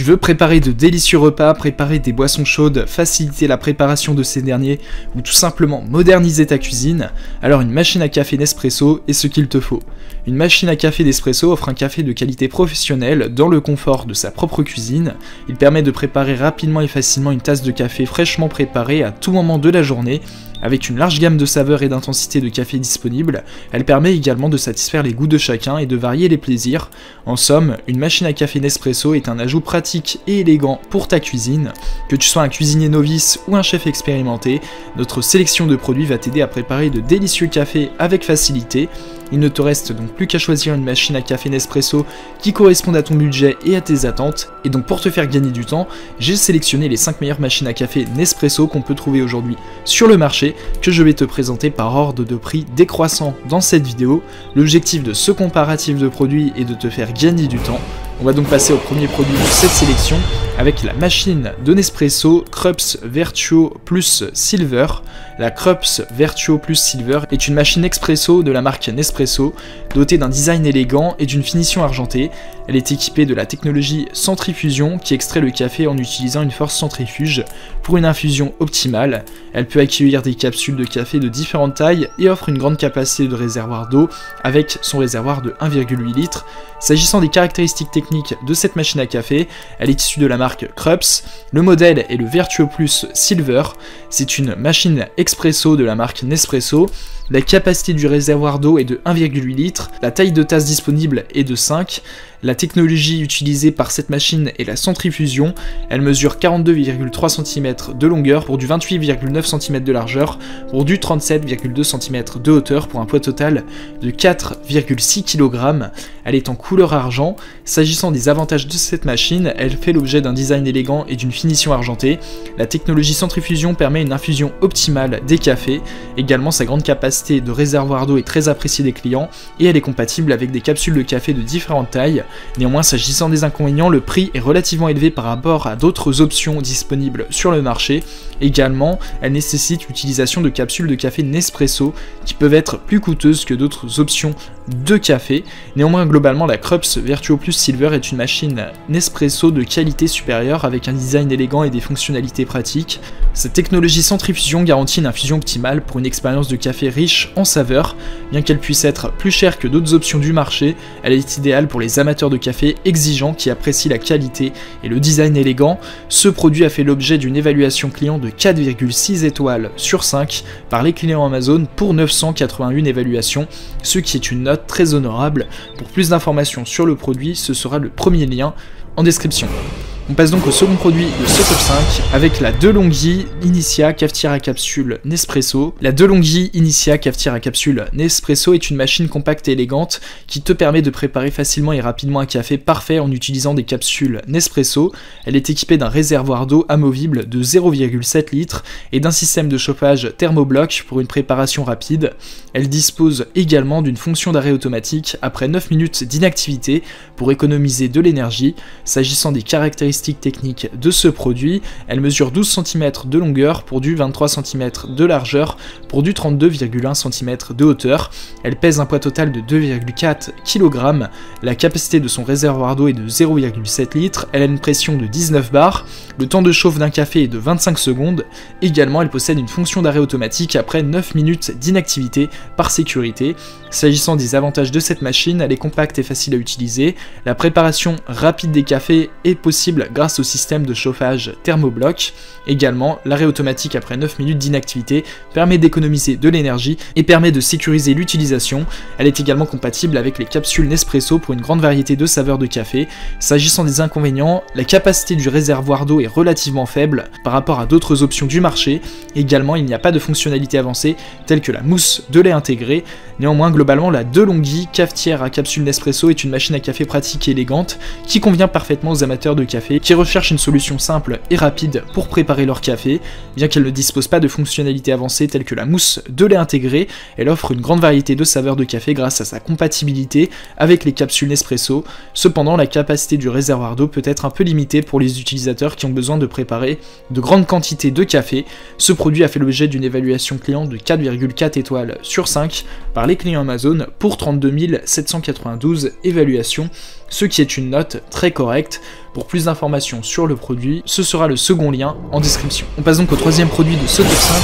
Tu veux préparer de délicieux repas, préparer des boissons chaudes, faciliter la préparation de ces derniers ou tout simplement moderniser ta cuisine? Alors une machine à café Nespresso est ce qu'il te faut. Une machine à café Nespresso offre un café de qualité professionnelle dans le confort de sa propre cuisine. Il permet de préparer rapidement et facilement une tasse de café fraîchement préparée à tout moment de la journée. Avec une large gamme de saveurs et d'intensité de café disponibles, elle permet également de satisfaire les goûts de chacun et de varier les plaisirs. En somme, une machine à café Nespresso est un ajout pratique et élégant pour ta cuisine. Que tu sois un cuisinier novice ou un chef expérimenté, notre sélection de produits va t'aider à préparer de délicieux cafés avec facilité. Il ne te reste donc plus qu'à choisir une machine à café Nespresso qui corresponde à ton budget et à tes attentes. Et donc pour te faire gagner du temps, j'ai sélectionné les 5 meilleures machines à café Nespresso qu'on peut trouver aujourd'hui sur le marché, que je vais te présenter par ordre de prix décroissant dans cette vidéo. L'objectif de ce comparatif de produits est de te faire gagner du temps. On va donc passer au premier produit de cette sélection avec la machine de Nespresso Krups Vertuo Plus Silver. La Krups Vertuo Plus Silver est une machine expresso de la marque Nespresso, dotée d'un design élégant et d'une finition argentée. Elle est équipée de la technologie centrifusion qui extrait le café en utilisant une force centrifuge pour une infusion optimale. Elle peut accueillir des capsules de café de différentes tailles et offre une grande capacité de réservoir d'eau avec son réservoir de 1,8 litres. S'agissant des caractéristiques techniques de cette machine à café, elle est issue de la marque Krups. Le modèle est le Vertuo Plus Silver. C'est une machine expresso de la marque Nespresso. La capacité du réservoir d'eau est de 1,8 litres, la taille de tasse disponible est de 5, la technologie utilisée par cette machine est la centrifusion, elle mesure 42,3 cm de longueur pour du 28,9 cm de largeur, pour du 37,2 cm de hauteur pour un poids total de 4,6 kg. Elle est en couleur argent. S'agissant des avantages de cette machine, elle fait l'objet d'un design élégant et d'une finition argentée. La technologie centrifusion permet une infusion optimale des cafés. Également, sa grande capacité de réservoir d'eau est très appréciée des clients et elle est compatible avec des capsules de café de différentes tailles. Néanmoins, s'agissant des inconvénients, le prix est relativement élevé par rapport à d'autres options disponibles sur le marché. Également, elle nécessite l'utilisation de capsules de café Nespresso qui peuvent être plus coûteuses que d'autres options de café. Néanmoins, globalement, la Krups Vertuo Plus Silver est une machine Nespresso de qualité supérieure avec un design élégant et des fonctionnalités pratiques. Cette technologie centrifusion garantit une infusion optimale pour une expérience de café riche en saveurs. Bien qu'elle puisse être plus chère que d'autres options du marché, elle est idéale pour les amateurs de café exigeants qui apprécient la qualité et le design élégant. Ce produit a fait l'objet d'une évaluation client de 4,6 étoiles sur 5 par les clients Amazon pour 981 évaluations, ce qui est une note très honorable. Pour plus d'informations sur le produit, ce sera le premier lien en description. On passe donc au second produit de ce top 5 avec la DeLonghi Initia cafetière à capsule Nespresso. La DeLonghi Initia cafetière à capsule Nespresso est une machine compacte et élégante qui te permet de préparer facilement et rapidement un café parfait en utilisant des capsules Nespresso. Elle est équipée d'un réservoir d'eau amovible de 0,7 litres et d'un système de chauffage thermobloc pour une préparation rapide. Elle dispose également d'une fonction d'arrêt automatique après 9 minutes d'inactivité pour économiser de l'énergie. S'agissant des caractéristiques techniques de ce produit, elle mesure 12 cm de longueur pour du 23 cm de largeur pour du 32,1 cm de hauteur. Elle pèse un poids total de 2,4 kg. La capacité de son réservoir d'eau est de 0,7 litres. Elle a une pression de 19 bars. Le temps de chauffe d'un café est de 25 secondes. Également, elle possède une fonction d'arrêt automatique après 9 minutes d'inactivité par sécurité. S'agissant des avantages de cette machine, elle est compacte et facile à utiliser. La préparation rapide des cafés est possible grâce au système de chauffage thermobloc. Également, l'arrêt automatique après 9 minutes d'inactivité permet d'économiser de l'énergie et permet de sécuriser l'utilisation. Elle est également compatible avec les capsules Nespresso pour une grande variété de saveurs de café. S'agissant des inconvénients, la capacité du réservoir d'eau est relativement faible par rapport à d'autres options du marché. Également, il n'y a pas de fonctionnalité avancée telle que la mousse de lait intégrée. Néanmoins, globalement, la DeLonghi cafetière à capsule Nespresso est une machine à café pratique et élégante qui convient parfaitement aux amateurs de café qui recherchent une solution simple et rapide pour préparer leur café. Bien qu'elle ne dispose pas de fonctionnalités avancées telles que la mousse de lait intégrée, elle offre une grande variété de saveurs de café grâce à sa compatibilité avec les capsules Nespresso. Cependant, la capacité du réservoir d'eau peut être un peu limitée pour les utilisateurs qui ont besoin de préparer de grandes quantités de café. Ce produit a fait l'objet d'une évaluation client de 4,4 étoiles sur 5 par les clients Amazon pour 32 792 évaluations. ce qui est une note très correcte. Pour plus d'informations sur le produit, ce sera le second lien en description. On passe donc au troisième produit de ce top 5,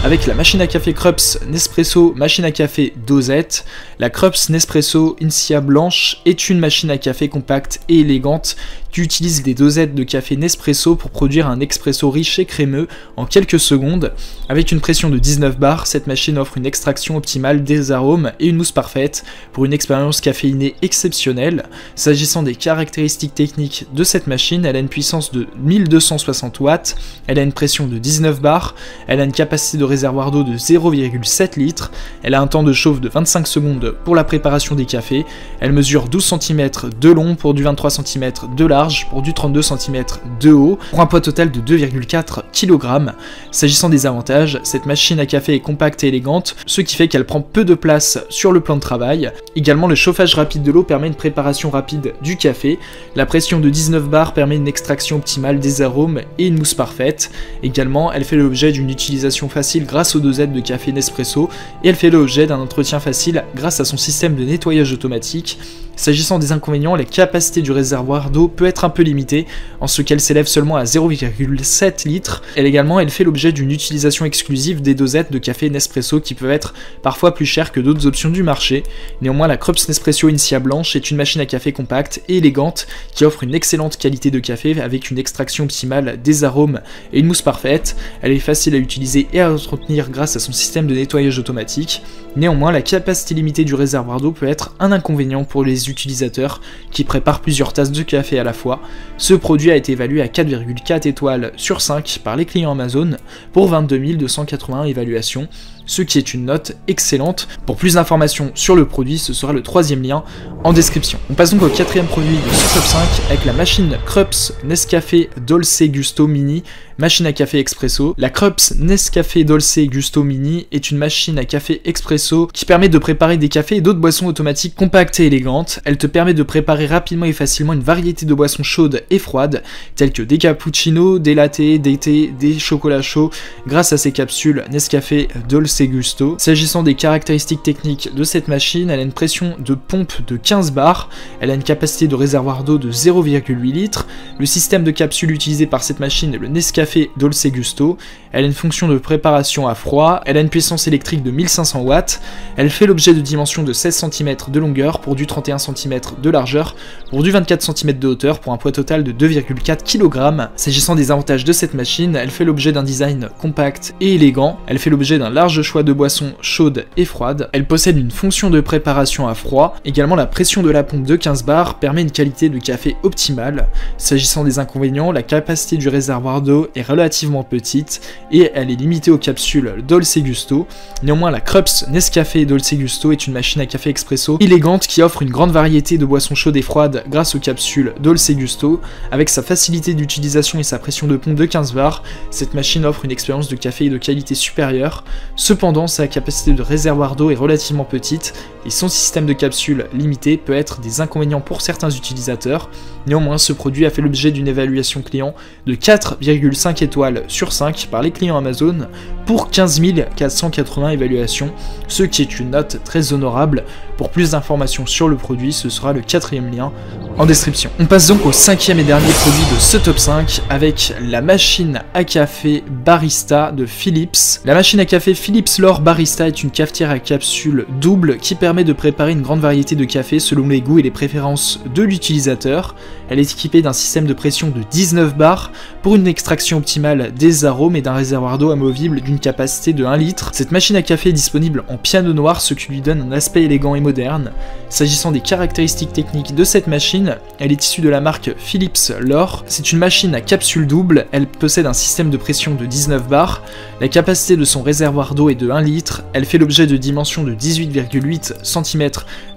avec la machine à café Krups Nespresso machine à café dosette. La Krups Nespresso Incia Blanche est une machine à café compacte et élégante qui utilise des dosettes de café Nespresso pour produire un expresso riche et crémeux en quelques secondes. Avec une pression de 19 bars, cette machine offre une extraction optimale des arômes et une mousse parfaite pour une expérience caféinée exceptionnelle. S'agissant des caractéristiques techniques de cette machine, elle a une puissance de 1260 watts, elle a une pression de 19 bars, elle a une capacité de réservoir d'eau de 0,7 litres, elle a un temps de chauffe de 25 secondes pour la préparation des cafés, elle mesure 12 cm de long pour du 23 cm de large pour du 32 cm de haut, pour un poids total de 2,4 kg. S'agissant des avantages, cette machine à café est compacte et élégante, ce qui fait qu'elle prend peu de place sur le plan de travail. Également, le chauffage rapide de l'eau permet une préparation rapide du café, la pression de 19 bars permet une extraction optimale des arômes et une mousse parfaite. Également, elle fait l'objet d'une utilisation facile grâce aux dosettes de café Nespresso, et elle fait l'objet d'un entretien facile grâce à son système de nettoyage automatique. S'agissant des inconvénients, la capacité du réservoir d'eau peut être un peu limitée, en ce qu'elle s'élève seulement à 0,7 litres. Elle fait l'objet d'une utilisation exclusive des dosettes de café Nespresso qui peuvent être parfois plus chères que d'autres options du marché. Néanmoins, la Krups Nespresso Incia Blanche est une machine à café compacte et élégante qui offre une excellente qualité de café avec une extraction optimale des arômes et une mousse parfaite. Elle est facile à utiliser et à entretenir grâce à son système de nettoyage automatique. Néanmoins, la capacité limitée du réservoir d'eau peut être un inconvénient pour les utilisateurs qui préparent plusieurs tasses de café à la fois. Ce produit a été évalué à 4,4 étoiles sur 5 par les clients Amazon pour 22 281 évaluations, ce qui est une note excellente. Pour plus d'informations sur le produit, ce sera le troisième lien en description. On passe donc au quatrième produit de ce top 5 avec la machine Krups Nescafé Dolce Gusto Mini, machine à café expresso. La Krups Nescafé Dolce Gusto Mini est une machine à café expresso qui permet de préparer des cafés et d'autres boissons automatiques compactes et élégantes. Elle te permet de préparer rapidement et facilement une variété de boissons chaudes et froides, telles que des cappuccinos, des lattés, des thés, des chocolats chauds, grâce à ces capsules Nescafé Dolce Gusto. S'agissant des caractéristiques techniques de cette machine, elle a une pression de pompe de 15 bars, elle a une capacité de réservoir d'eau de 0,8 litres, le système de capsules utilisé par cette machine est le Nescafé Dolce Gusto, elle a une fonction de préparation à froid, elle a une puissance électrique de 1500 watts, elle fait l'objet de dimensions de 16 cm de longueur pour du 31 cm de largeur, pour du 24 cm de hauteur pour un poids total de 2,4 kg. S'agissant des avantages de cette machine, elle fait l'objet d'un design compact et élégant, elle fait l'objet d'un large choix de boissons chaudes et froides, elle possède une fonction de préparation à froid, également la pression de la pompe de 15 bars permet une qualité de café optimale. S'agissant des inconvénients, la capacité du réservoir d'eau est relativement petite et elle est limitée aux capsules Dolce Gusto. Néanmoins, la Krups Nescafé Dolce Gusto est une machine à café expresso élégante qui offre une grande variété de boissons chaudes et froides grâce aux capsules Dolce Gusto. Avec sa facilité d'utilisation et sa pression de pompe de 15 bars, cette machine offre une expérience de café de qualité supérieure. Cependant, sa capacité de réservoir d'eau est relativement petite et son système de capsules limité peut être des inconvénients pour certains utilisateurs. Néanmoins, ce produit a fait l'objet d'une évaluation client de 4,5 étoiles sur 5 par les clients Amazon pour 15 480 évaluations, ce qui est une note très honorable. Pour plus d'informations sur le produit, ce sera le quatrième lien en description. On passe donc au cinquième et dernier produit de ce top 5 avec la machine à café Barista de Philips. La machine à café Philips L'Or Barista est une cafetière à capsule double qui permet de préparer une grande variété de café selon les goûts et les préférences de l'utilisateur. Elle est équipée d'un système de pression de 19 bars pour une extraction optimale des arômes et d'un réservoir d'eau amovible d'une capacité de 1 litre. Cette machine à café est disponible en piano noir, ce qui lui donne un aspect élégant et moderne. S'agissant des caractéristiques techniques de cette machine, elle est issue de la marque Philips L'Or. C'est une machine à capsule double, elle possède un système de pression de 19 bars, la capacité de son réservoir d'eau est de 1 litre, elle fait l'objet de dimensions de 18,8 cm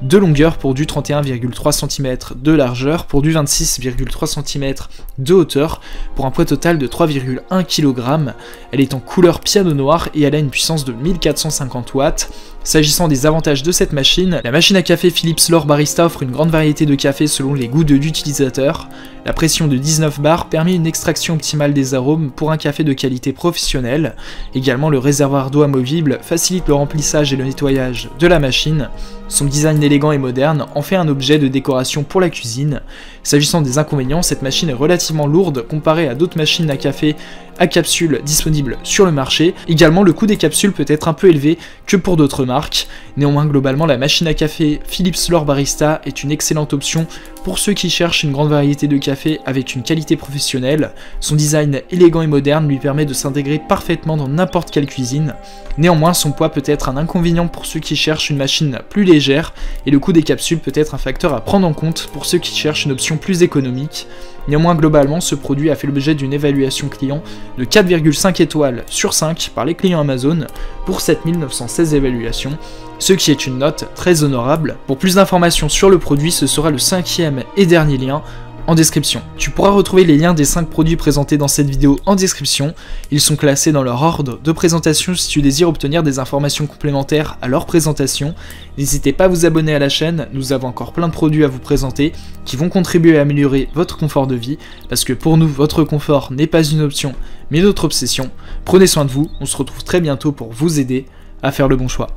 de longueur pour du 31,3 cm de largeur, pour du 26,3 cm de hauteur, pour un poids total de 3,1 kg. Elle est en couleur piano noir et elle a une puissance de 1450 watts. S'agissant des avantages de cette machine, la machine à café Philips L'Or Barista offre une grande variété de cafés selon les goûts de l'utilisateur. La pression de 19 bars permet une extraction optimale des arômes pour un café de qualité professionnelle. Également, le réservoir d'eau amovible facilite le remplissage et le nettoyage de la machine. Son design élégant et moderne en fait un objet de décoration pour la cuisine. S'agissant des inconvénients, cette machine est relativement lourde comparée à d'autres machines à café à capsules disponibles sur le marché. Également, le coût des capsules peut être un peu élevé que pour d'autres marques. Néanmoins, globalement, la machine à café Philips L'Or Barista est une excellente option pour ceux qui cherchent une grande variété de café avec une qualité professionnelle. Son design élégant et moderne lui permet de s'intégrer parfaitement dans n'importe quelle cuisine. Néanmoins, son poids peut être un inconvénient pour ceux qui cherchent une machine plus légère, et le coût des capsules peut être un facteur à prendre en compte pour ceux qui cherchent une option plus économique. Néanmoins, globalement, ce produit a fait l'objet d'une évaluation client de 4,5 étoiles sur 5 par les clients Amazon pour 7916 évaluations, ce qui est une note très honorable. Pour plus d'informations sur le produit, ce sera le 5e et dernier lien en description. Tu pourras retrouver les liens des 5 produits présentés dans cette vidéo en description. Ils sont classés dans leur ordre de présentation si tu désires obtenir des informations complémentaires à leur présentation. N'hésitez pas à vous abonner à la chaîne, nous avons encore plein de produits à vous présenter qui vont contribuer à améliorer votre confort de vie, parce que pour nous, votre confort n'est pas une option, mais notre obsession. Prenez soin de vous, on se retrouve très bientôt pour vous aider à faire le bon choix.